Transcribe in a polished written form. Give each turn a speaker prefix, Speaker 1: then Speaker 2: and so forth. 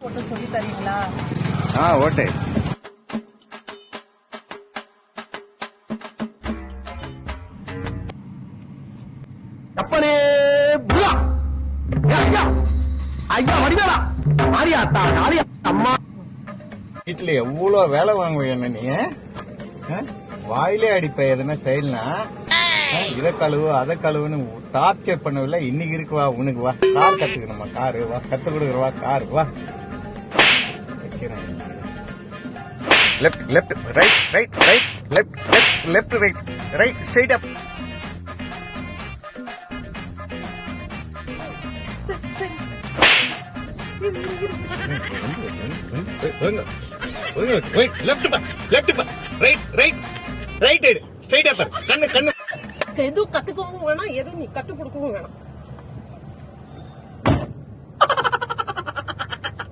Speaker 1: ஓட்ட சொல்லி தரீங்களா?
Speaker 2: ஓட்டு.
Speaker 3: அப்பனே ஐயா வடிவேலா மாரியாத்தா காளியா அம்மா
Speaker 2: வீட்டுல எவ்வளவு வேலை வாங்குவ என்ன நீ? வாயிலே அடிப்ப எதுனா செய்யலனா இதை கழுவு அதை கழுவுன்னு டார்ச்சர் பண்ணவில்லை. இன்னைக்கு இருக்கு வா, உனக்கு வா கார் கத்துக்கணுமா? காரு வா, கத்து கொடுக்குறவா காரு வா. Left left right right right left left left right right straight up.
Speaker 1: எதுவும் கத்துக்கவும் வேணாம், எதுவும் நீ கத்து கொடுக்கவும் வேணாம்.